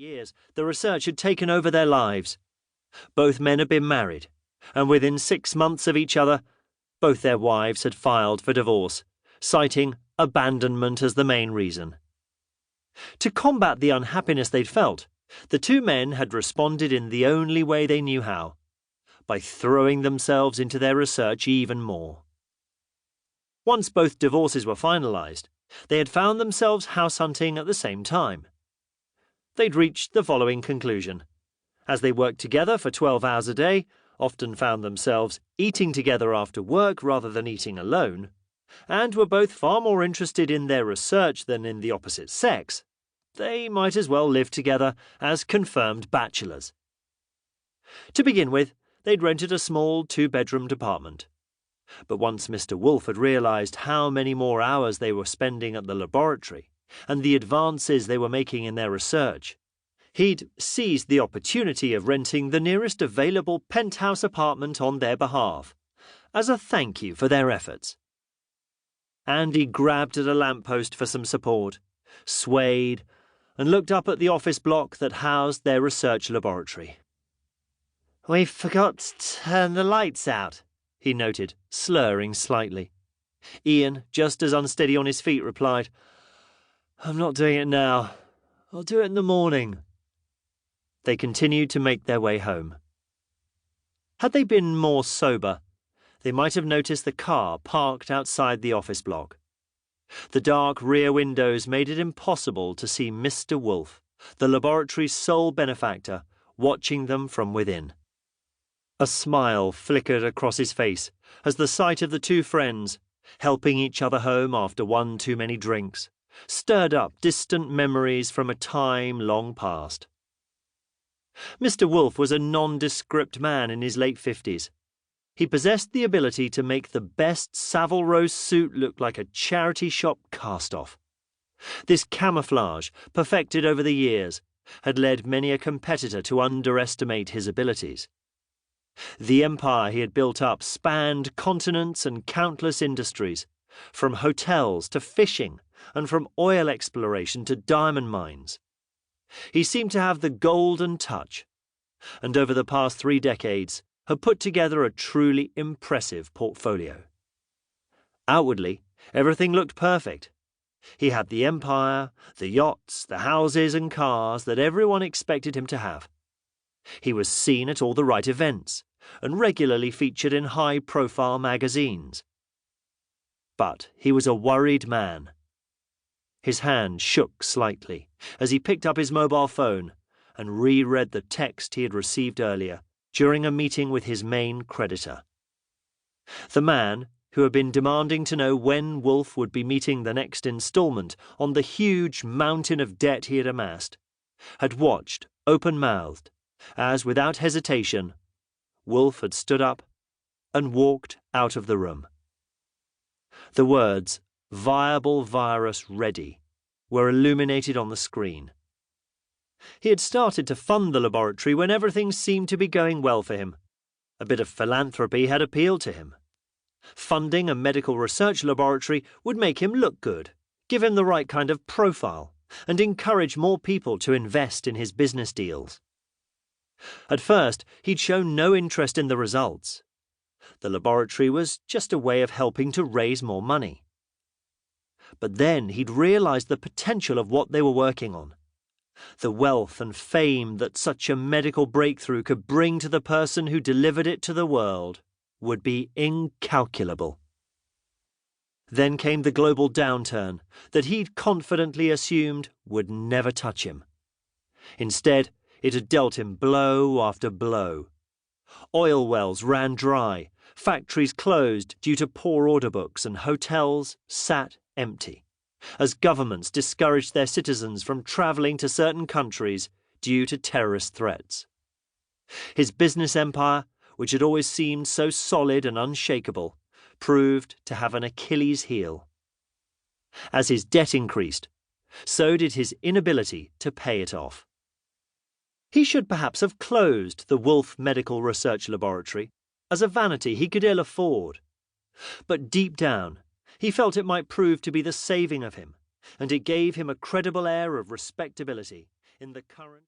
years, the research had taken over their lives. Both men had been married, and within 6 months of each other, both their wives had filed for divorce, citing abandonment as the main reason. To combat the unhappiness they'd felt, the two men had responded in the only way they knew how, by throwing themselves into their research even more. Once both divorces were finalized, they had found themselves house hunting at the same time. They'd reached the following conclusion. As they worked together for 12 hours a day, often found themselves eating together after work rather than eating alone, and were both far more interested in their research than in the opposite sex, they might as well live together as confirmed bachelors. To begin with, they'd rented a small 2-bedroomed apartment. But once Mr. Wolf had realized how many more hours they were spending at the laboratory and the advances they were making in their research, he'd seized the opportunity of renting the nearest available penthouse apartment on their behalf, as a thank you for their efforts. Andy grabbed at a lamppost for some support, swayed, and looked up at the office block that housed their research laboratory. "We forgot to turn the lights out," he noted, slurring slightly. Ian, just as unsteady on his feet, replied, "I'm not doing it now. I'll do it in the morning." They continued to make their way home. Had they been more sober, they might have noticed the car parked outside the office block. The dark rear windows made it impossible to see Mr. Wolf, the laboratory's sole benefactor, watching them from within. A smile flickered across his face as the sight of the two friends, helping each other home after one too many drinks, stirred up distant memories from a time long past. Mr. Wolf was a nondescript man in his late 50s. He possessed the ability to make the best Savile Row suit look like a charity shop cast-off. This camouflage, perfected over the years, had led many a competitor to underestimate his abilities. The empire he had built up spanned continents and countless industries, from hotels to fishing and from oil exploration to diamond mines. He seemed to have the golden touch, and over the past 3 decades had put together a truly impressive portfolio. Outwardly, everything looked perfect. He had the empire, the yachts, the houses and cars that everyone expected him to have. He was seen at all the right events and regularly featured in high-profile magazines. But he was a worried man. His hand shook slightly as he picked up his mobile phone and reread the text he had received earlier during a meeting with his main creditor. The man, who had been demanding to know when Wolf would be meeting the next installment on the huge mountain of debt he had amassed, had watched, open-mouthed, as, without hesitation, Wolf had stood up and walked out of the room. The words, "Viable virus ready," were illuminated on the screen. He had started to fund the laboratory when everything seemed to be going well for him. A bit of philanthropy had appealed to him. Funding a medical research laboratory would make him look good, give him the right kind of profile, and encourage more people to invest in his business deals. At first, he'd shown no interest in the results. The laboratory was just a way of helping to raise more money. But then he'd realized the potential of what they were working on. The wealth and fame that such a medical breakthrough could bring to the person who delivered it to the world would be incalculable. Then came the global downturn that he'd confidently assumed would never touch him. Instead, it had dealt him blow after blow. Oil wells ran dry, factories closed due to poor order books, and hotels sat empty, as governments discouraged their citizens from travelling to certain countries due to terrorist threats. His business empire, which had always seemed so solid and unshakable, proved to have an Achilles heel. As his debt increased, so did his inability to pay it off. He should perhaps have closed the Wolf Medical Research Laboratory as a vanity he could ill afford. But deep down, he felt it might prove to be the saving of him, and it gave him a credible air of respectability in the current...